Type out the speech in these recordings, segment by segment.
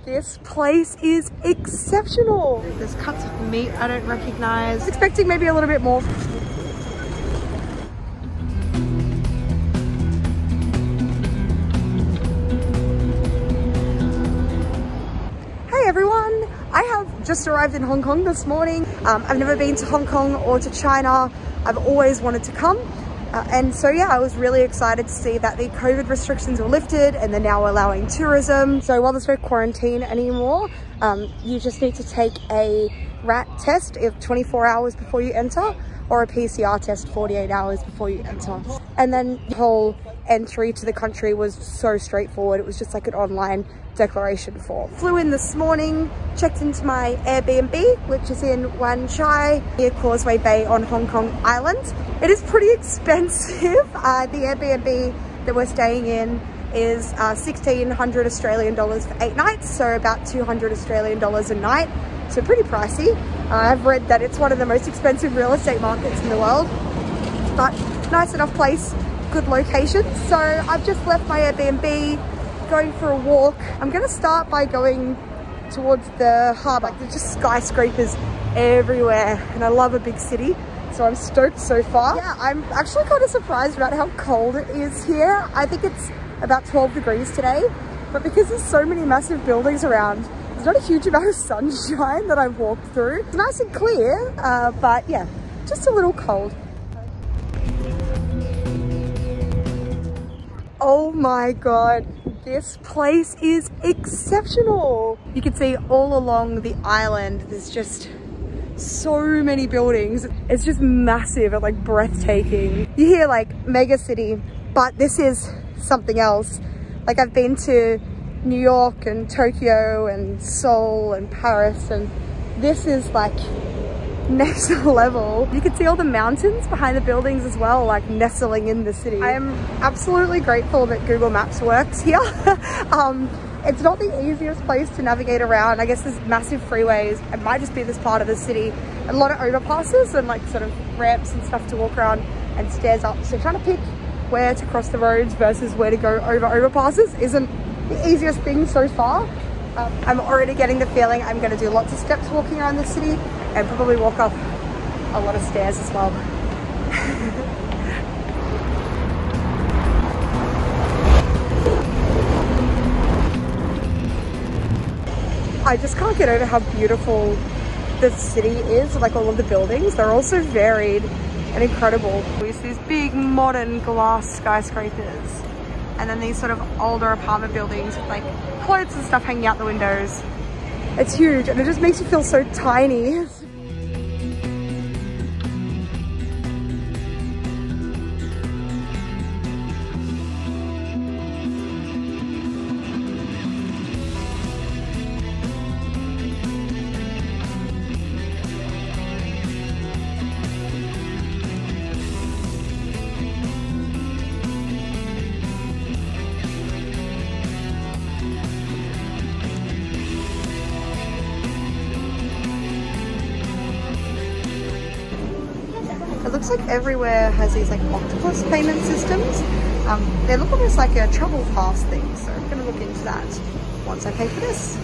This place is exceptional. There's cuts of meat I don't recognize. Expecting maybe a little bit more. Hey everyone, I have just arrived in Hong Kong this morning. I've never been to Hong Kong or to China. I've always wanted to come. And so yeah, I was really excited to see that the COVID restrictions were lifted and they're now allowing tourism. So while there's no quarantine anymore, you just need to take a RAT test 24 hours before you enter, or a PCR test 48 hours before you enter. And then the whole entry to the country was so straightforward. It was just like an online declaration form. Flew in this morning, checked into my Airbnb, which is in Wan Chai, near Causeway Bay on Hong Kong Island. It is pretty expensive. The Airbnb that we're staying in is 1,600 Australian dollars for 8 nights, so about 200 Australian dollars a night. So pretty pricey. I've read that it's one of the most expensive real estate markets in the world, but nice enough place, good location. So I've just left my Airbnb, going for a walk. I'm gonna start by going towards the harbour. There's just skyscrapers everywhere and I love a big city, so I'm stoked so far. Yeah, I'm actually kind of surprised about how cold it is here. I think it's about 12 degrees today, but because there's so many massive buildings around, there's not a huge amount of sunshine that I've walked through. It's nice and clear, but yeah, just a little cold. Oh my God, this place is exceptional. You can see all along the island, there's just so many buildings. It's just massive and like breathtaking. You hear like mega city, but this is something else. Like I've been to New York and Tokyo and Seoul and Paris, and this is like next level. You can see all the mountains behind the buildings as well, like nestling in the city. I am absolutely grateful that Google Maps works here. It's not the easiest place to navigate around. I guess there's massive freeways. It might just be this part of the city. A lot of overpasses and like sort of ramps and stuff to walk around and stairs up. So trying to pick where to cross the roads versus where to go over overpasses isn't the easiest thing so far. I'm already getting the feeling I'm going to do lots of steps walking around the city and probably walk up a lot of stairs as well. I just can't get over how beautiful the city is, like all of the buildings. They're all so varied and incredible. There's these big modern glass skyscrapers, and then these sort of older apartment buildings with like clothes and stuff hanging out the windows. It's huge and it just makes you feel so tiny. It looks like everywhere has these like octopus payment systems. They look almost like a travel pass thing, so I'm gonna look into that once I pay for this.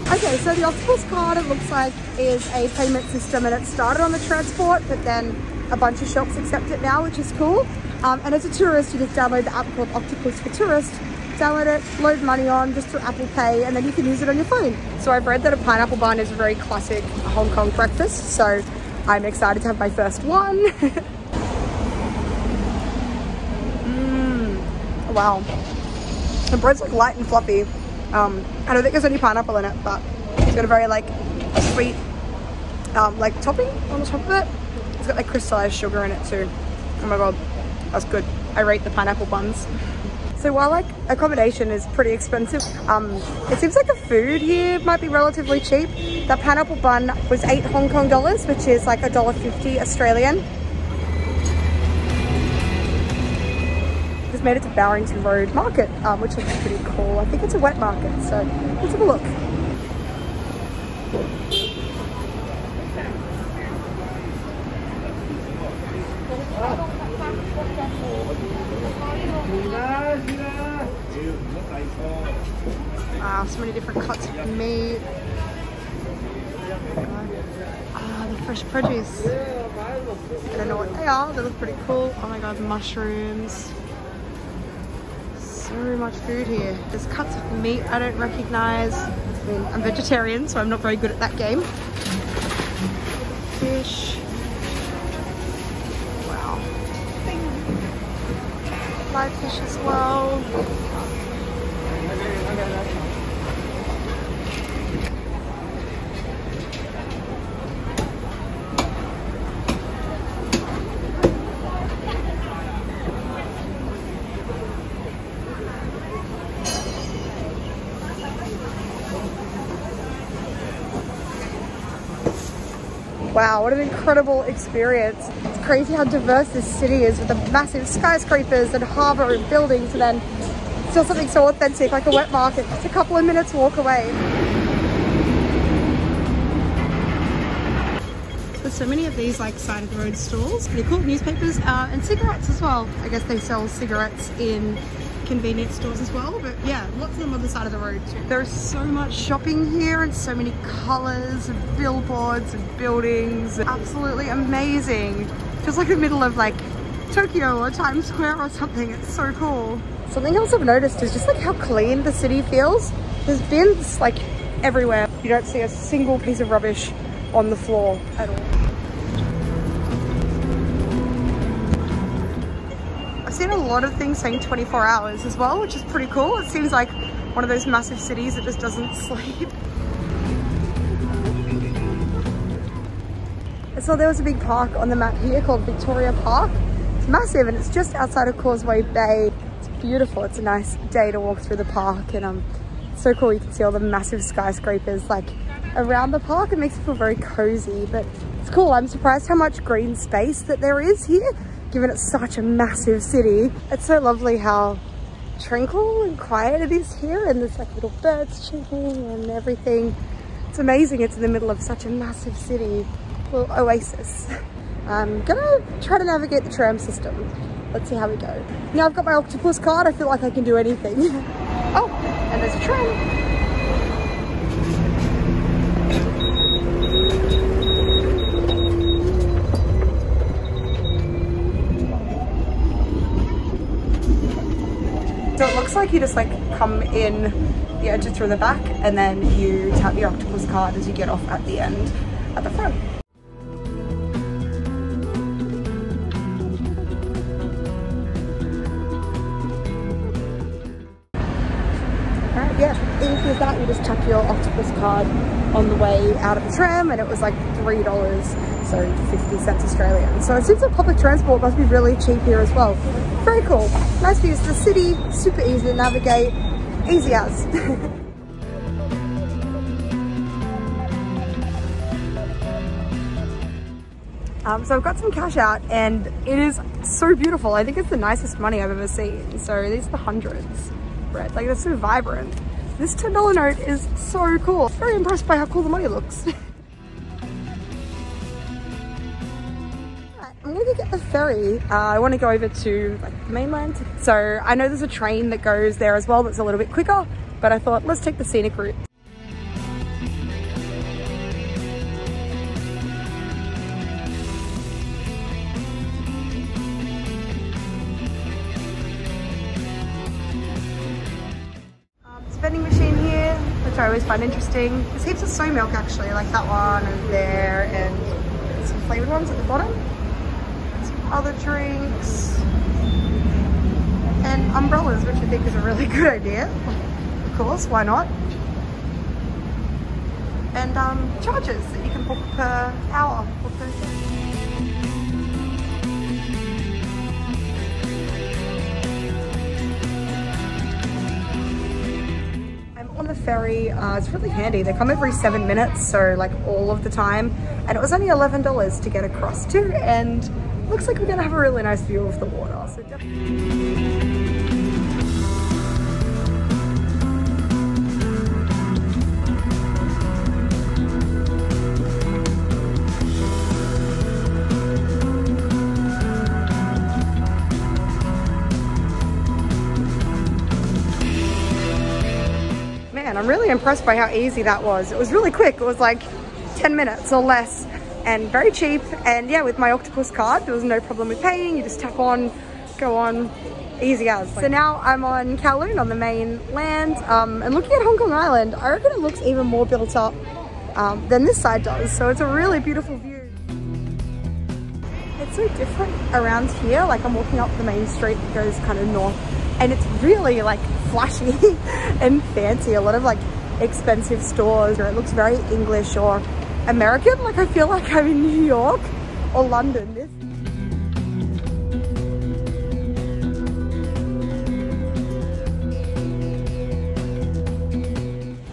Okay, so the Octopus Card, it looks like, is a payment system, and it started on the transport, but then a bunch of shops accept it now, which is cool. And as a tourist, you just download the app called Octopus for Tourists, download it, load money on just through Apple Pay, and then you can use it on your phone. So I've read that a pineapple bun is a very classic Hong Kong breakfast, so I'm excited to have my first one. Wow. The bread's like light and fluffy. I don't think there's any pineapple in it, but it's got a very like sweet like topping on the top of it. It's got like crystallized sugar in it too. Oh my God, that's good. I rate the pineapple buns. So while like accommodation is pretty expensive, it seems like the food here might be relatively cheap. The pineapple bun was 8 Hong Kong dollars, which is like $1.50 Australian. Just made it to Bowrington Road Market, which looks pretty cool. I think it's a wet market, so let's have a look. So many different cuts of meat. meat. Ah, the fresh produce. I don't know what they are. They look pretty cool. Oh my god, mushrooms. So much food here. There's cuts of meat I don't recognize. I mean, I'm vegetarian, so I'm not very good at that game. Fish. Wow. Live fish as well. Wow, what an incredible experience. It's crazy how diverse this city is with the massive skyscrapers and harbour and buildings, and then still something so authentic like a wet market just a couple of minutes walk away. There's so many of these like side of the road stalls. Pretty cool. Newspapers and cigarettes as well. I guess they sell cigarettes in convenience stores as well, but yeah, lots of them on the side of the road too. There's so much shopping here and so many colors and billboards and buildings. Absolutely amazing. Just like the middle of like Tokyo or Times Square or something. It's so cool. Something else I've noticed is just like how clean the city feels. There's bins like everywhere. You don't see a single piece of rubbish on the floor at all. I've seen a lot of things saying 24 hours as well, which is pretty cool. It seems like one of those massive cities that just doesn't sleep. So there was a big park on the map here called Victoria Park. It's massive and it's just outside of Causeway Bay. It's beautiful. It's a nice day to walk through the park, and it's so cool. You can see all the massive skyscrapers like around the park. It makes it feel very cozy, but it's cool. I'm surprised how much green space that there is here, given it's such a massive city. It's so lovely how tranquil and quiet it is here, and there's like little birds chirping and everything. It's amazing. It's in the middle of such a massive city, little oasis. I'm gonna try to navigate the tram system. Let's see how we go. Now I've got my Octopus Card, I feel like I can do anything. Oh, and there's a tram. So it looks like you just like come in the edge through the back, and then you tap your Octopus Card as you get off at the end at the front. Alright, yeah, easy as that. You just tap your Octopus Card on the way out of the tram, and it was like $3, so 50 cents Australian. So it seems like public transport must be really cheap here as well. Very cool. Nice views of the city, super easy to navigate, easy as. So I've got some cash out, and it is so beautiful. I think it's the nicest money I've ever seen. So these are the hundreds. Red, like, they're so vibrant. This $10 note is so cool. Very impressed by how cool the money looks. I'm gonna go get the ferry. I want to go over to like the mainland. So I know there's a train that goes there as well that's a little bit quicker, but I thought let's take the scenic route. It's a vending machine here, which I always find interesting. There's heaps of soy milk actually, like that one and there, and some flavoured ones at the bottom. Other drinks and umbrellas, which I think is a really good idea. Of course, why not? And charges that you can book per hour or per day. I'm on the ferry. It's really handy. They come every 7 minutes, so like all of the time, and it was only $11 to get across too, and looks like we're gonna have a really nice view of the water. So man, I'm really impressed by how easy that was. It was really quick. It was like 10 minutes or less and very cheap. And yeah, with my Octopus card, there was no problem with paying. You just tap on, go on, easy as. So now I'm on Kowloon on the mainland and looking at Hong Kong Island. I reckon it looks even more built up than this side does. So it's a really beautiful view. It's so different around here. Like I'm walking up the main street that goes kind of north and it's really like flashy and fancy. A lot of like expensive stores, or it looks very English or American. Like I feel like I'm in New York or London.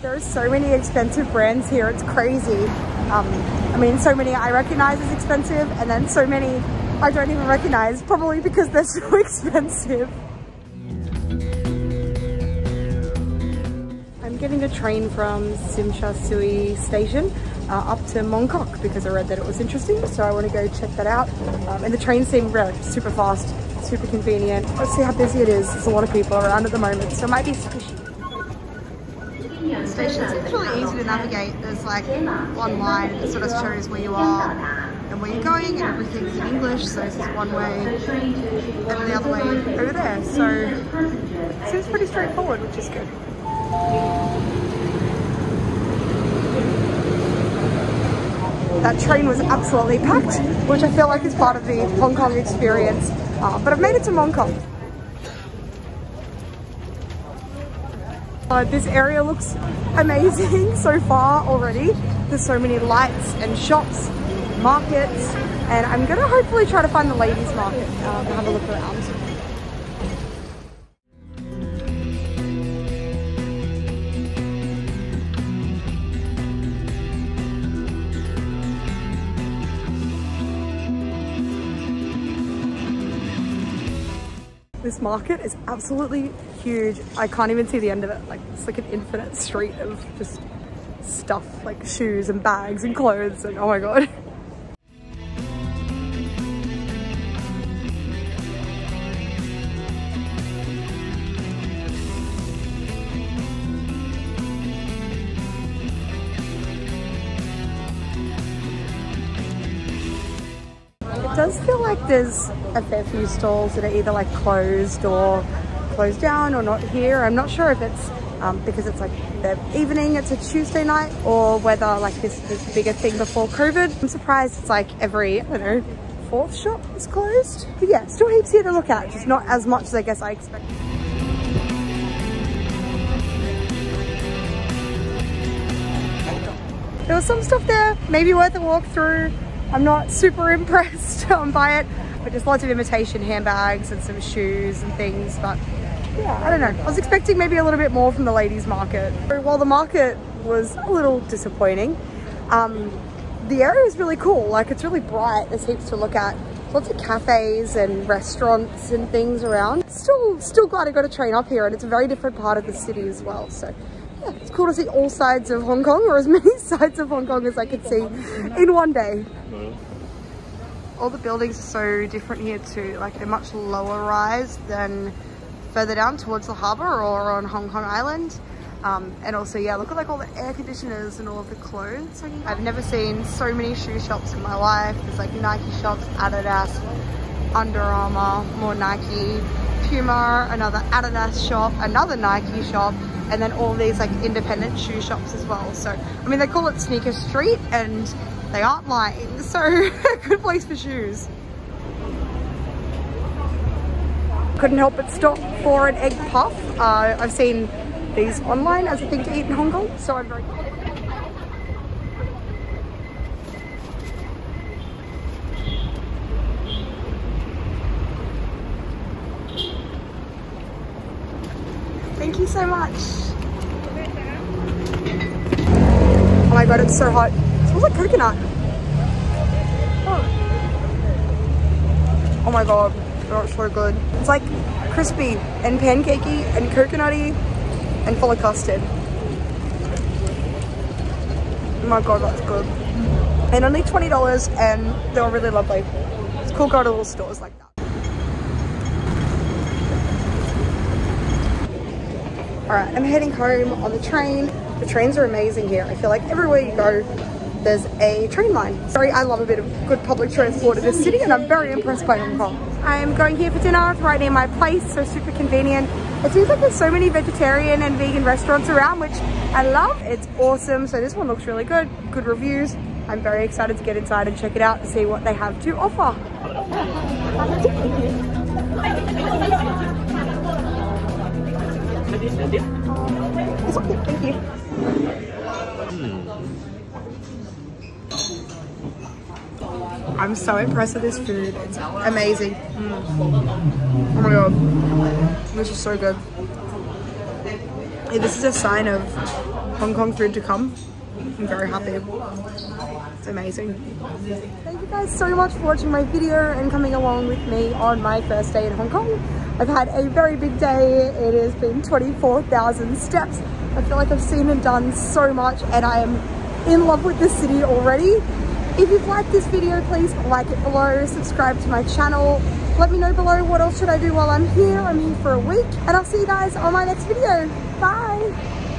There's so many expensive brands here, it's crazy. I mean, so many I recognize as expensive, and then so many I don't even recognize, probably because they're so expensive. I'm getting a train from Tsim Sha Tsui station up to Mong Kok because I read that it was interesting, so I want to go check that out. And the trains seem really super fast, super convenient. Let's see how busy it is. There's a lot of people around at the moment, so it might be squishy. The station's really easy to navigate. There's like one line that sort of shows where you are and where you're going, and everything's in English, so this is one way and the other way over there. So it seems pretty straightforward, which is good. That train was absolutely packed, which I feel like is part of the Hong Kong experience. But I've made it to Mong Kok. This area looks amazing so far already. There's so many lights and shops, markets, and I'm gonna hopefully try to find the ladies market and have a look around. This market is absolutely huge. I can't even see the end of it. Like it's like an infinite street of just stuff, like shoes and bags and clothes, and oh my god. It does feel like there's a fair few stalls that are either like closed or closed down or not here. I'm not sure if it's because it's like the evening, it's a Tuesday night, or whether like this is the bigger thing before COVID. I'm surprised it's like every, I don't know, fourth shop is closed. But yeah, still heaps here to look at, just not as much as I guess I expected. There was some stuff there, maybe worth a walk through. I'm not super impressed by it, but just lots of imitation handbags and some shoes and things. But yeah, I don't know. I was expecting maybe a little bit more from the ladies market. While the market was a little disappointing, the area is really cool. Like it's really bright. There's heaps to look at. Lots of cafes and restaurants and things around. Still glad I got a train up here, and it's a very different part of the city as well. So yeah, it's cool to see all sides of Hong Kong, or as many sides of Hong Kong as I could see in one day. All the buildings are so different here too. Like they're much lower rise than further down towards the harbour or on Hong Kong Island. And also, yeah, look at like all the air conditioners and all of the clothes. I've never seen so many shoe shops in my life. There's like Nike shops, Adidas, Under Armour, more Nike, Puma, another Adidas shop, another Nike shop, and then all these like independent shoe shops as well. So, I mean, they call it Sneaker Street, and they aren't lying, so a good place for shoes. Couldn't help but stop for an egg puff. I've seen these online as a thing to eat in Hong Kong, so I'm very glad. Thank you so much. Oh my god, it's so hot. It smells like coconut. Oh my god, that's so good. It's like crispy and pancakey and coconutty and full of custard. Oh my god, that's good. And only $20, and they were really lovely. It's cool going to little stores like that. Alright, I'm heading home on the train. The trains are amazing here. I feel like everywhere you go, there's a train line. Sorry, I love a bit of good public transport in this city, and I'm very impressed by Hong Kong. I'm going here for dinner. It's right near my place, so super convenient. It seems like there's so many vegetarian and vegan restaurants around, which I love. It's awesome. So this one looks really good. Good reviews. I'm very excited to get inside and check it out and see what they have to offer. Thank you. I'm so impressed with this food. It's amazing. Oh my god, this is so good. This is a sign of Hong Kong food to come. I'm very happy. It's amazing. Thank you guys so much for watching my video and coming along with me on my first day in Hong Kong. I've had a very big day. It has been 24,000 steps. I feel like I've seen and done so much, and I am in love with this city already. If you've liked this video, please like it below, subscribe to my channel. Let me know below what else should I do while I'm here. I'm here for a week, and I'll see you guys on my next video. Bye!